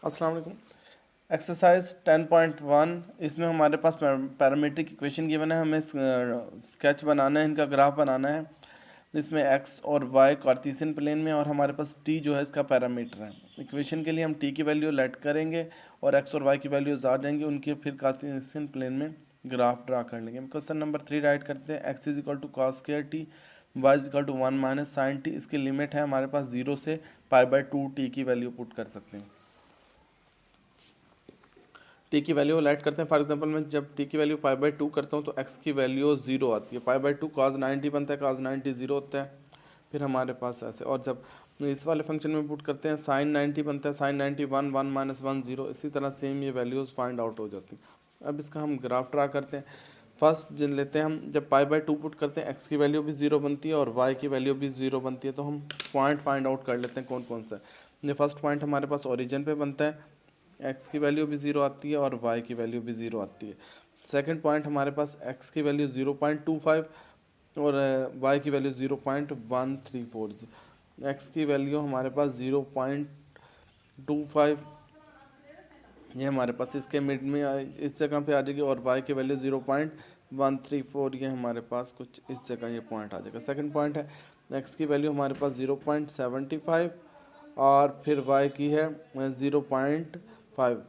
अस्सलाम वालेकुम। एक्सरसाइज 10.1 इसमें हमारे पास पैरामीट्रिक इक्वेशन गिवन है, हमें स्केच बनाना है, इनका ग्राफ बनाना है। इसमें एक्स और वाई कार्टेशियन प्लेन में और हमारे पास टी जो है इसका पैरामीटर है। इक्वेशन के लिए हम टी की वैल्यू लेट करेंगे और एक्स और वाई की वैल्यूज आ जाएंगी, उनके फिर कार्टेशियन प्लेन में ग्राफ ड्रा कर लेंगे। हम क्वेश्चन नंबर 3 राइट करते हैं। X is equal to cos square T, Y is equal to 1 minus sine T. इसकी लिमिट है हमारे पास 0 से π/2 टी की वैल्यू पुट कर सकते हैं। टी की वैल्यू लेट करते हैं। फॉर एग्जांपल मैं जब टी की वैल्यू π/2 करता हूँ तो एक्स की वैल्यू 0 आती है। π/2 cos 90 बनता है, cos 90 0 होता है। फिर हमारे पास ऐसे, और जब इस वाले फंक्शन में पुट करते हैं sin 90 बनता है, sin 90 1 1 माइनस 1 0। इसी तरह सेम ये वैल्यूज़ फाइंड आउट हो जाती हैं। अब इसका हम ग्राफ ड्रा करते हैं। फर्स्ट जिन लेते हैं हम, जब π/2 पुट करते हैं एक्स की वैल्यू भी 0 बनती है और वाई की वैल्यू भी 0 बनती है। तो हम पॉइंट फाइंड आउट कर लेते हैं कौन कौन सा है। ये फर्स्ट पॉइंट हमारे पास ओरिजिन पे बनता है, एक्स की वैल्यू भी 0 आती है और वाई की वैल्यू भी 0 आती है। सेकंड पॉइंट हमारे पास एक्स की वैल्यू 0.25 और वाई की वैल्यू 0.134। एक्स की वैल्यू हमारे पास 0.25, ये हमारे पास इसके मिड में इस जगह पे आ जाएगी, और वाई की वैल्यू 0.134, ये हमारे पास कुछ इस जगह ये पॉइंट आ जाएगा। सेकंड पॉइंट है एक्स की वैल्यू हमारे पास 0.75 और फिर वाई की है 0.5।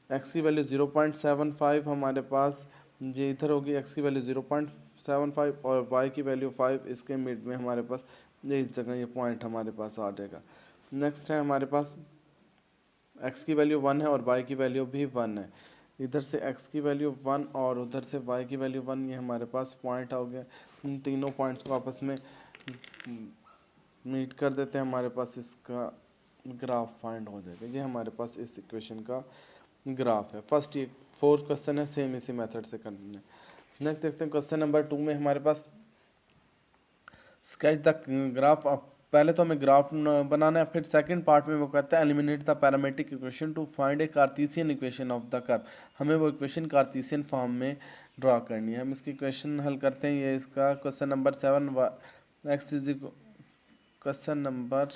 एक्स की वैल्यू 0.75 हमारे पास ये इधर होगी, एक्स की वैल्यू 0.75 और वाई की वैल्यू 5, इसके मिड में हमारे पास ये इस जगह ये पॉइंट हमारे पास आ जाएगा। नेक्स्ट है हमारे पास एक्स की वैल्यू 1 है और वाई की वैल्यू भी 1 है। इधर से एक्स की वैल्यू 1 और उधर से वाई की वैल्यू 1, ये हमारे पास पॉइंट हो गया। इन तीनों पॉइंट्स को आपस में मीट कर देते हैं, हमारे पास इसका ग्राफ फाइंड हो जाएगा। ये हमारे पास इस इक्वेशन का ग्राफ है। फर्स्ट ये 4 क्वेश्चन है, सेम इसी मेथड से करना है। नेक्स्ट देखते हैं क्वेश्चन नंबर 2 में हमारे पास स्केच द ग्राफ। पहले तो हमें ग्राफ बनाना है, फिर सेकंड पार्ट में वो कहता है eliminate the parametric equation two find A Cartesian equation of the curve. हमें वो इक्वेशन कार्टेशियन फॉर्म में ड्रा करनी है। हम इसकी इक्वेशन हल करते हैं। ये इसका question number 7 X is question number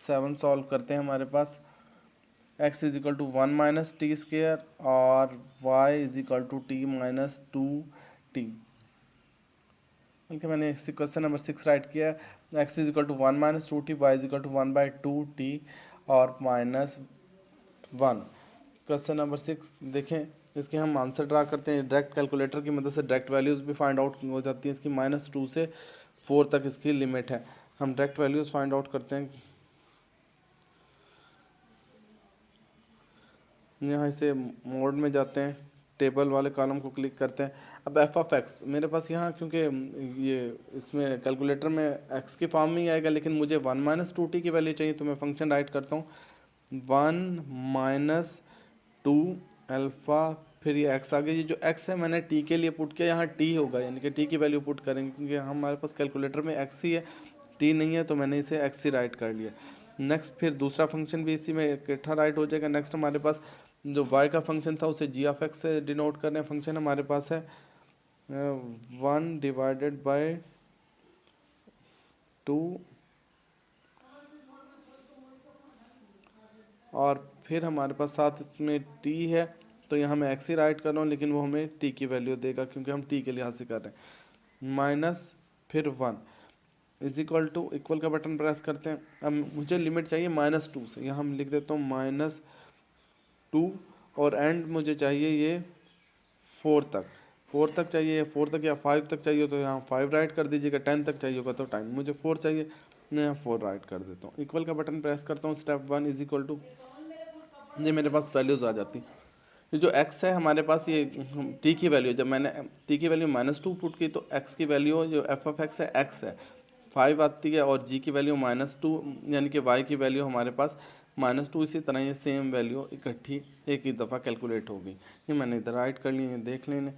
7 solve करते हैं। हमारे पास x is equal to 1 minus T square और y is equal to T minus 2t। बल्कि मैंने इसी क्वेश्चन नंबर 6 राइट किया है। x is equal to 1 minus 2t, y is equal to 1/2t और माइनस 1। क्वेश्चन नंबर 6 देखें, इसके हम आंसर ड्रा करते हैं। डायरेक्ट कैलकुलेटर की मदद से डायरेक्ट वैल्यूज़ भी फाइंड आउट हो जाती हैं। इसकी -2 से 4 तक इसकी लिमिट है। हम डायरेक्ट वैल्यूज़ फाइंड आउट करते हैं। यहाँ से मोड में जाते हैं, टेबल वाले कॉलम को क्लिक करते हैं। अब एफ ऑफ एक्स मेरे पास यहाँ, क्योंकि ये इसमें कैलकुलेटर में एक्स की फॉर्म में ही आएगा, लेकिन मुझे 1 माइनस 2t की वैल्यू चाहिए, तो मैं फंक्शन राइट करता हूँ 1 माइनस 2 अल्फ़ा, फिर ये एक्स आ गया। ये जो एक्स है मैंने टी के लिए पुट किया, यहाँ टी होगा, यानी कि टी की वैल्यू पुट करेंगे, क्योंकि हमारे पास कैलकुलेटर में एक्स ही है, टी नहीं है, तो मैंने इसे एक्स ही राइट कर लिया। नेक्स्ट फिर दूसरा फंक्शन भी इसी में इकट्ठा राइट हो जाएगा। नेक्स्ट हमारे पास जो y का फंक्शन था उसे जी ऑफ एक्स से डिनोट करने फंक्शन हमारे पास है 1/2, और फिर हमारे पास साथ इसमें t है, तो यहाँ मैं x ही राइट कर रहा हूँ, लेकिन वो हमें t की वैल्यू देगा क्योंकि हम t के लिहाज से कर रहे हैं। माइनस फिर 1 इज इक्वल टू, इक्वल का बटन प्रेस करते हैं। अब मुझे लिमिट चाहिए -2 से, यहाँ हम लिख देता हूँ -2 और एंड मुझे चाहिए ये 4 तक। 4 तक चाहिए, 4 तक या 5 तक चाहिए तो यहाँ 5 राइट कर दीजिएगा। 10 तक चाहिए होगा तो 10, मुझे 4 चाहिए, मैं यहाँ 4 राइट कर देता हूँ। इक्वल का बटन प्रेस करता हूँ। स्टेप 1 इज इक्वल टू, ये मेरे पास वैल्यूज़ आ जाती। ये जो x है हमारे पास, ये t की वैल्यू, जब मैंने t की वैल्यू -2 पुट की तो x की वैल्यू जो f ऑफ x है x है 5 आती है, और g की वैल्यू -2, यानी कि y की वैल्यू हमारे पास -2। इसी तरह ये सेम वैल्यू इकट्ठी एक ही दफ़ा कैलकुलेट होगी। ये मैंने इधर राइट कर ली, ये देख लेने,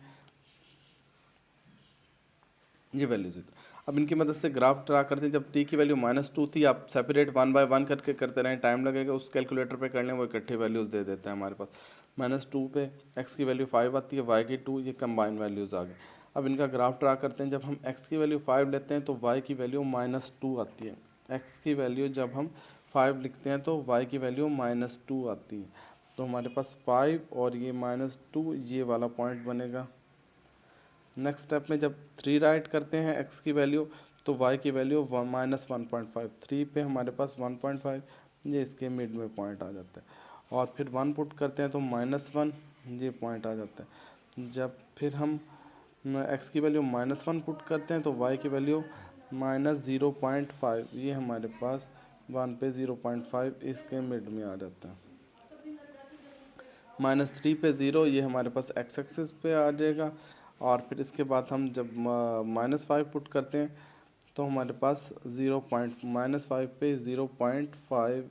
ये वैल्यूज। अब इनकी मदद से ग्राफ ड्रा करते हैं। जब t की वैल्यू -2 थी, आप सेपरेट 1 बाय 1 करके करते रहें, टाइम लगेगा। उस कैलकुलेटर पे कर लें, वो इकट्ठे वैल्यूज़ दे देता है हमारे पास। -2 पे x की वैल्यू 5 आती है, y की 2, ये कंबाइन वैल्यूज़ आ गए। अब इनका ग्राफ ड्रा करते हैं। जब हम x की वैल्यू 5 लेते हैं तो y की वैल्यू -2 आती है। x की वैल्यू जब हम 5 लिखते हैं तो y की वैल्यू -2 आती है। तो हमारे पास 5 और ये -2 ये वाला पॉइंट बनेगा। नेक्स्ट स्टेप में जब 3 राइट करते हैं x की वैल्यू तो y की वैल्यू -1.5, 3 पे हमारे पास 1.5 ये इसके मिड में पॉइंट आ जाता है। और फिर 1 पुट करते हैं तो -1 ये पॉइंट आ जाता है। जब फिर हम x की वैल्यू -1 पुट करते हैं तो y की वैल्यू -0.5 ये हमारे पास 1 पे 0.5 इसके मिड में आ जाता है। -3 पे 0 ये हमारे पास x एक्सिस पे आ जाएगा। और फिर इसके बाद हम जब -5 पुट करते हैं तो हमारे पास -5 पे 0.5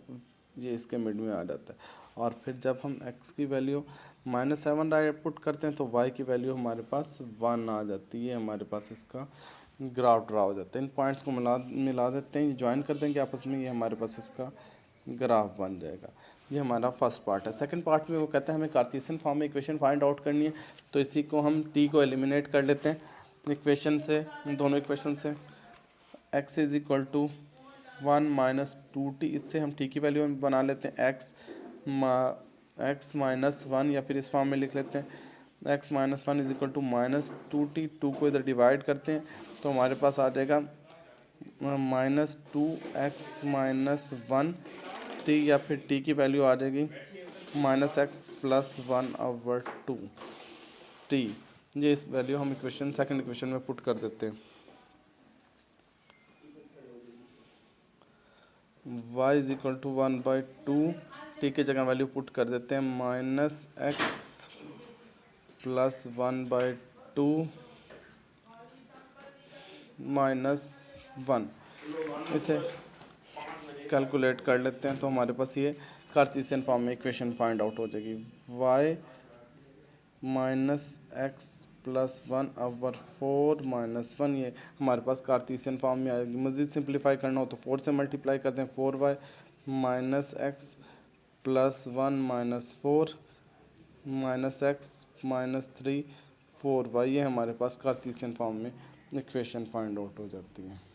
ये इसके मिड में आ जाता है। और फिर जब हम x की वैल्यू -7 राइट पुट करते हैं तो y की वैल्यू हमारे पास 1 आ जाती है। हमारे पास इसका ग्राफ ड्रा हो जाता है। इन पॉइंट्स को मिला देते हैं, ज्वाइन कर देंगे आपस में, ये हमारे पास इसका ग्राफ बन जाएगा। ये हमारा फर्स्ट पार्ट है। सेकंड पार्ट में वो कहता है हमें कार्टेशियन फॉर्म में इक्वेशन फाइंड आउट करनी है। तो इसी को हम t को एलिमिनेट कर लेते हैं इक्वेशन से, दोनों इक्वेशन से। x is equal to 1 - 2t, इससे हम t की वैल्यू बना लेते हैं x -1, या फिर इस फॉर्म में लिख लेते हैं x -1 is equal to -2t। 2 को इधर डिवाइड करते हैं तो हमारे पास आ जाएगा -2x -1t, या फिर t की वैल्यू आ जाएगी -x + 1/2t। ये इस वैल्यू हम सेकंड इक्वेशन में पुट कर देते हैं। y is equal to 1/2, t की जगह वैल्यू पुट कर देते हैं -x + 1/2 -1। इसे कैलकुलेट कर लेते हैं तो हमारे पास ये कार्टेशियन फॉर्म में इक्वेशन फाइंड आउट हो जाएगी। y -x + 1/4 -1 ये हमारे पास कार्टेशियन फॉर्म में आएगी। मज़ीद सिंप्लीफाई करना हो तो 4 से मल्टीप्लाई करते हैं, 4y -x + 1 -4 -x -3 4y ये हमारे पास कार्टेशियन फॉर्म में इक्वेशन फाइंड आउट हो जाती है।